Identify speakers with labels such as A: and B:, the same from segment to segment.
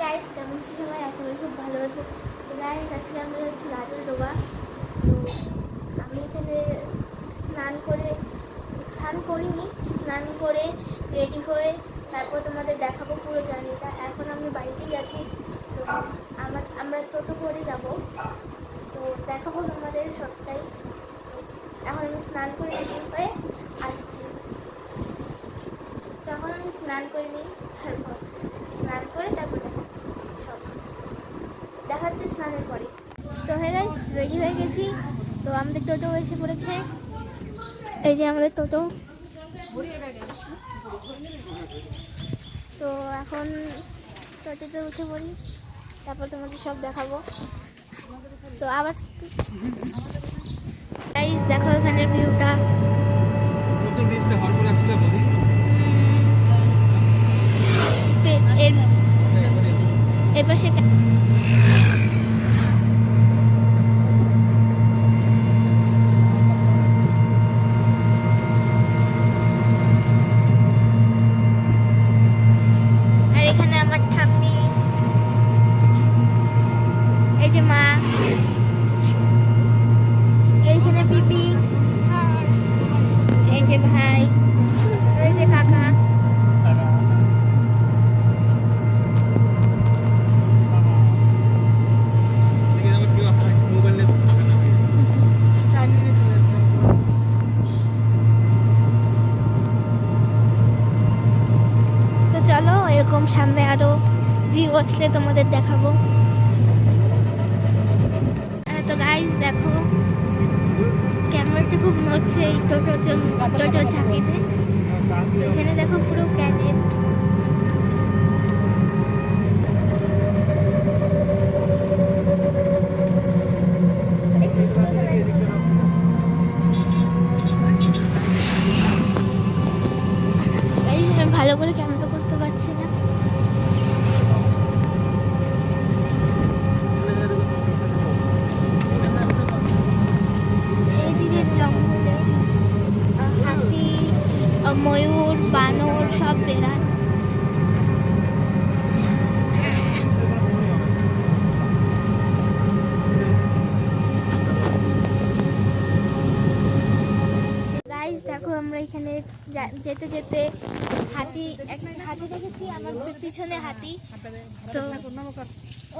A: Guys, কেমন আছো সবাই? আশা করি খুব ভালো আছো। তো গাইস, আজকে আমরা যাচ্ছি গাজলডোবা। তো আমি এখানে স্নান করিনি, স্নান করে রেডি হয়ে তারপর তোমাদের দেখাবো পুরো জার্নিটা। এখন আমি বাড়িতেই আছি। তো আমরা টোটো করে যাব, তো দেখাবো তোমাদের সবটাই। এখন আমি স্নান করে রেডি হয়ে আসছি। তখন আমি স্নান করে নিই, তারপর স্নান করে তারপর দেখাচ্ছি স্নানের পরে। তো হয়ে গাইস, রেডি হয়ে গেছি। তো আমাদের টোটো এসে পড়েছে, এই যে আমাদের টোটো। তো এখন টোটোতে উঠে পড়ি, তারপর তোমাদের সব দেখাবো। তো আবার গাইস দেখো এখানের ভিউটা। এবার সেটা সামনে আরো ভিউ আসলে তোমাদের দেখাবো। তো গাইস দেখো, ক্যামেরাটা খুব নড়ছে এই টোটোর ঝাঁকিতে। তো এখানে দেখো পুরো ক্যানেল। আমি ভালো করে ক্যামেরা করতে পারছি না। জঙ্গলে হাতি, ময়ূর, বানর সব বেড়ায়। গাইস দেখো, আমরা এখানে যেতে যেতে হাতি দেখেছি, আমার পিছনে হাতি। তো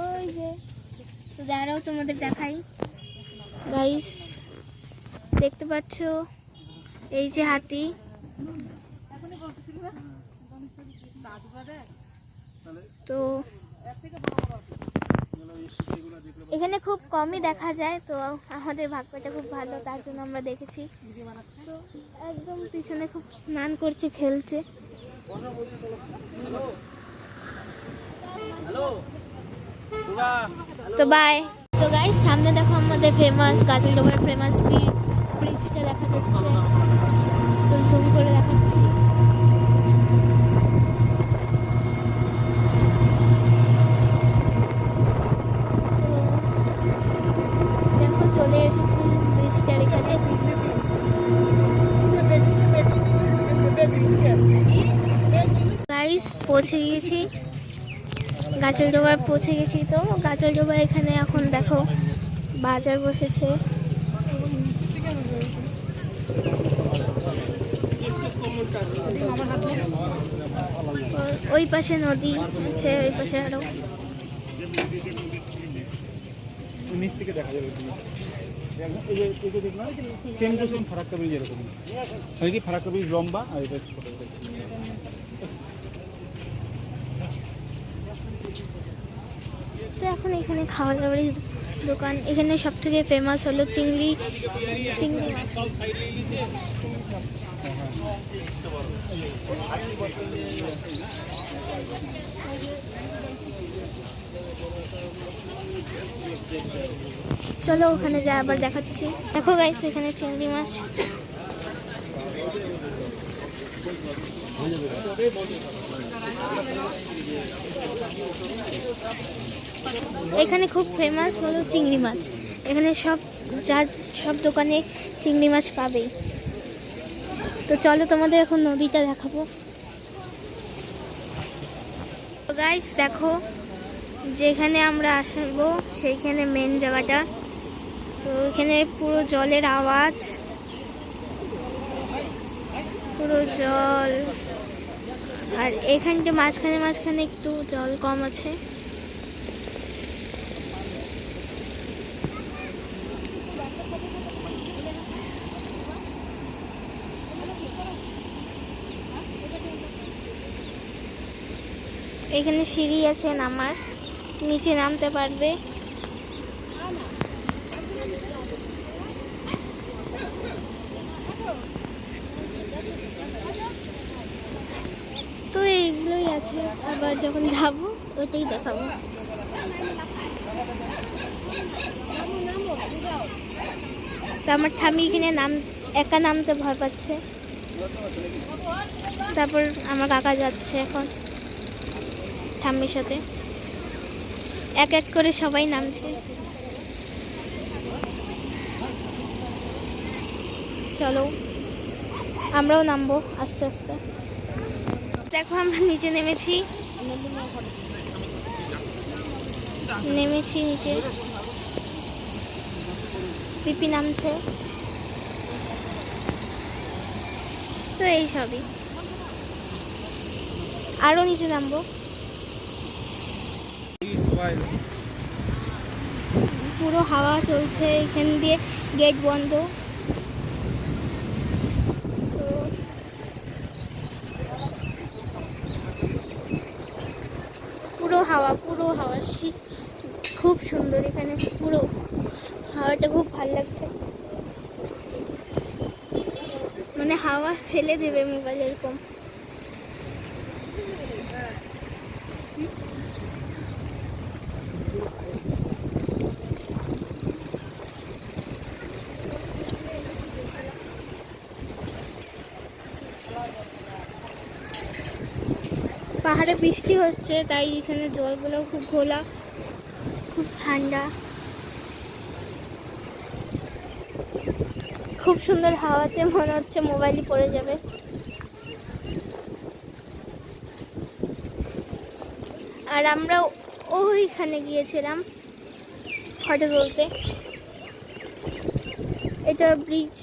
A: ওই যে, তো দাঁড়াও তোমাদের দেখাই। গাইস দেখতে পাচ্ছ, এই যে হাতি। তো এখানে খুব কমই দেখা যায়, তো আমাদের ভাগ্যটা খুব ভালো, তার জন্য আমরা দেখেছি। তো একদম পিছনে খুব স্নান করছে, খেলছে। তো বাই। তো গাইস, সামনে দেখো আমাদের ফেমাস গাজলডোবার ফেমাস ব্রিজটা দেখা যাচ্ছে। তো জুম করে দেখাচ্ছি। দেখো চলে এসেছি ব্রিজটার এখানে। গাইস পৌঁছে গিয়েছি, গাজলডোবায় পৌঁছে গেছি। তো গাজলডোবা এখানে এখন দেখো বাজার বসেছে। ওই পাশে নদী আছে, ওই পাশে আরো
B: নিচ থেকে দেখা যাবে। এই যে দেখলাম same to same Farakka bridge এরকম। আর কি ফারাক্কা ব্রিজ লম্বা আর এটা ছোট।
A: তো এখন এখানে খাওয়া দাওয়ার দোকান। এখানে সব থেকে ফেমাস হলো চিংড়ি মাছ। চলো ওখানে যা আবার দেখাচ্ছি। দেখো গাইস, এখানে চিংড়ি মাছ। এখানে খুব ফেমাস হলো চিংড়ি মাছ। এখানে সব দোকানে চিংড়ি মাছ পাবেই। তো চলো তোমাদের এখন নদীটা দেখাবো। তো গাইস দেখো, যেখানে আমরা আসবো সেইখানে মেন জায়গাটা। তো এখানে পুরো জলের আওয়াজ, পুরো জল। আর এখানটা মাঝখানে মাঝখানে একটু জল কম আছে। এখানে সিঁড়ি আছে নামার, নিচে নামতে পারবে। তো এইগুলোই আছে, আবার যখন যাব ওইটাই দেখাবো। তো আমার ঠাম্মি এখানে একা নামতে ভয় পাচ্ছে। তারপর আমার কাকা যাচ্ছে এখন ঠাম্মির সাথে, এক এক করে সবাই নামছে। চলো আমরাও নামবো আস্তে আস্তে। দেখো আমরা নিচে নেমেছি নিচে। পিপি নামছে। তো এই সবই, আরো নিচে নামবো। পুরো হাওয়া চলছে, এখান দিয়ে গেট বন্ধ। তো পুরো হাওয়া খুব সুন্দর। এখানে পুরো হাওয়াটা খুব ভালো লাগছে, মানে হাওয়া ফেলে দেবে মোবাইল এরকম। পাহাড়ে বৃষ্টি হচ্ছে, তাই এখানে জলগুলো খুব ঘোলা, খুব ঠান্ডা, খুব সুন্দর হাওয়াতে মনে হচ্ছে মোবাইলই পড়ে যাবে। আর আমরা ওইখানে গিয়েছিলাম ফটো তুলতে। এটা ব্রিজ।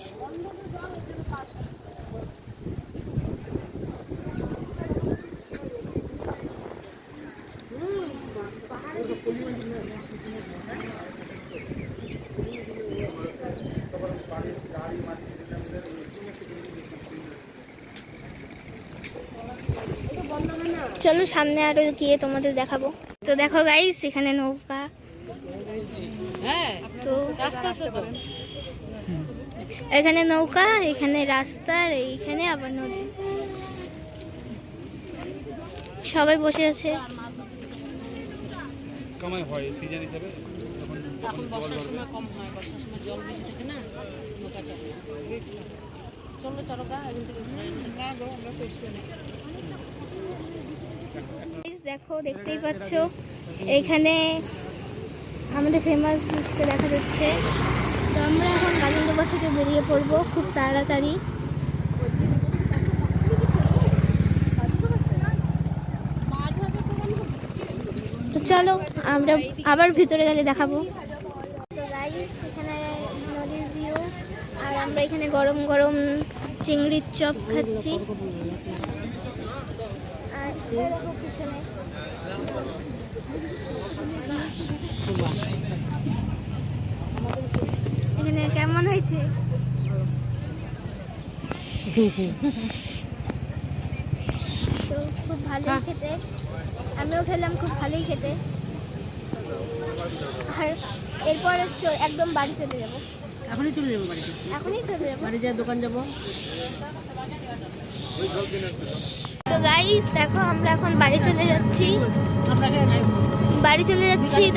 A: চলো সামনে আরো গিয়ে তোমাদের দেখাবো। তো দেখো গাইস, এখানে নৌকা। তো এখানে নৌকা, এখানে রাস্তা, আর এইখানে আবার নদী। সবাই বসে আছে।
B: কমাই হয় সিজন হিসেবে,
C: এখন বর্ষার সময় কম হয়, বর্ষার সময় জল বেশি থাকে না, নৌকা চলে। চলো চরকা এখান থেকে না গো, আমরা চড়ছি।
A: দেখো, দেখতেই পাচ্ছ এইখানে আমাদের ফেমাস ব্রিজটা দেখা যাচ্ছে। তো আমরা এখন গাজনডোবা থেকে বেরিয়ে পড়বো খুব তাড়াতাড়ি। তো চলো আমরা আবার ভিতরে গেলে দেখাবো। তো গাইস, এখানে নদীর ভিউ, আর আমরা এখানে গরম গরম চিংড়ির চপ খাচ্ছি। আর পিছনে এখানে কেমন হয়েছে? তো খুব ভালোই খেতে, আমিও খেলাম, খুব ভালোই খেতে। আর এরপর একদম বাড়ি চলে যাবো।
C: এখনই চলে যাবো বাড়িতে,
A: এখনই চলে যাবো,
C: বাড়ি যাওয়ার দোকান যাবো।
A: তো গাইস দেখো, আমরা এখন বাড়ি চলে যাচ্ছি।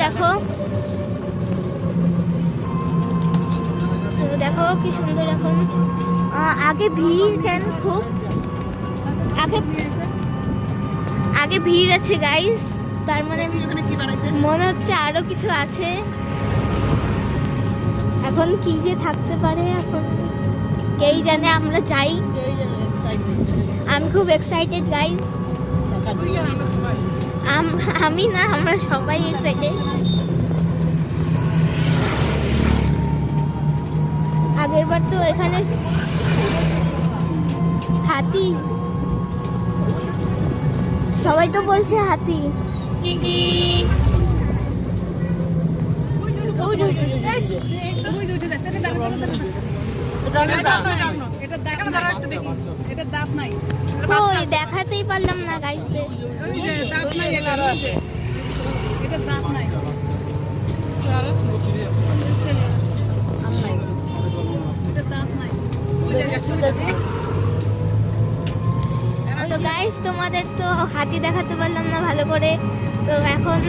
A: দেখো, তো দেখো কি সুন্দর। এখন আগে ভিড়, কেন খুব আগে ভিড় আছে গাইস, তার মানে মনে হচ্ছে আরো কিছু আছে। এখন কি যে থাকতে পারে, এখন কেই জানে। আমরা যাই, আমি খুব এক্সাইটেড গাইস। আমি না, আমরা সবাই এই সাইডে। আগের বার তো এখানে হাতি, সবাই তো বলছে হাতি। কই দেখাতেই পারলাম না গাইসদের। তো গাইস তোমাদের তো হাতি দেখাতে পারলাম না ভালো করে। তো এখন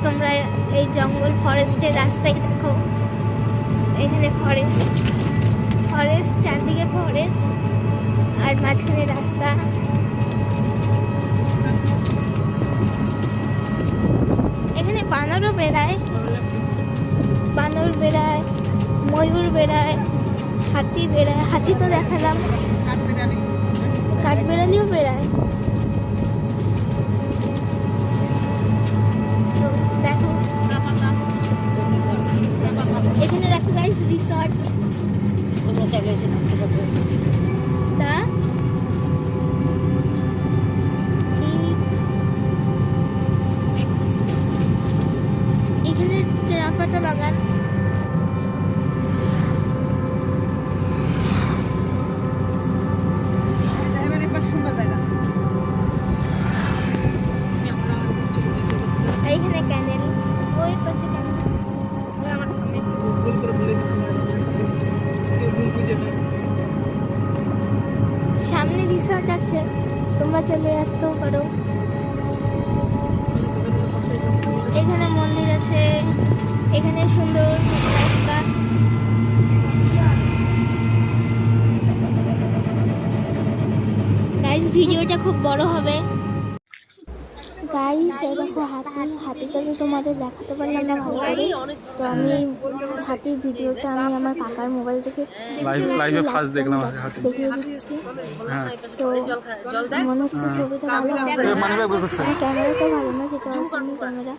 A: তোমরা এই জঙ্গল ফরেস্টের রাস্তায় দেখো, এখানে ফরেস্ট চারদিকে ফরেস্ট আর মাঝখানে রাস্তা। এখানে বানরও বেড়ায়, ময়ূর বেড়ায়, হাতি বেড়ায়। হাতি তো দেখালাম, কাঠবেড়ালিও বেড়ায়। তো দেখো এখানে দেখো গাইস রিসর্ট। তা এখানে চা পাতা বাগান। এইখানে ক্যানেল, ওই পাশে ক্যানেল। সামনে রিসর্ট আছে, তোমরা চলে আসতেও পারো। এখানে মন্দির আছে, এখানে সুন্দর রাস্তা। গাইস ভিডিওটা খুব বড় হবে। গাইস এই দেখো হাতিটা তো তোমাদের দেখাতে পারলাম না ভালো করে। তো আমি হাতির ভিডিওটা আমি আমার কাকার মোবাইল থেকে
B: লাইভে ফার্স্ট দেখলাম হাতি।
A: দেখিয়ে দিচ্ছি।
B: হ্যাঁ
A: তো মনে হচ্ছে ছবিটা ভালো হবে। ক্যামেরাটা ভালো না, যেটা অরিজিনাল ক্যামেরা।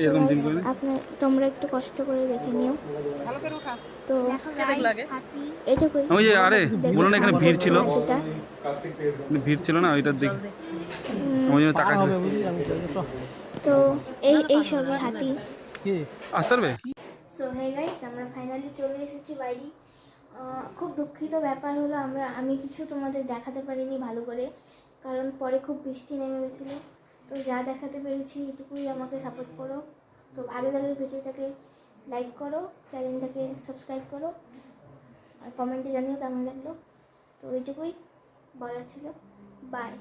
B: এরকম দিন করে
A: তোমরা একটু কষ্ট করে দেখে নিও। তো এটুকুই।
B: ওই যে আরে বলো না এখানে ভিড় ছিল,
A: হাতিটা।
B: ভিড় ছিল না ওইটা দেখ, ওই জন্য টাকা ছিল।
A: তো এই সবই হাতি।
B: আসতে পারবে।
A: সো হে গাইস, আমরা ফাইনালি চলে এসেছি বাড়ি। খুব দুঃখিত ব্যাপার হলো আমি কিছু তোমাদের দেখাতে পারিনি ভালো করে, কারণ পরে খুব বৃষ্টি নেমে গেছিলো। তো যা দেখাতে পেরেছি এটুকুই, আমাকে সাপোর্ট করো। তো ভালো লাগলে ভিডিওটাকে লাইক করো, চ্যানেলটাকে সাবস্ক্রাইব করো, আর কমেন্টে জানিও কেমন লাগলো। তো এইটুকুই বলার ছিল। বাই।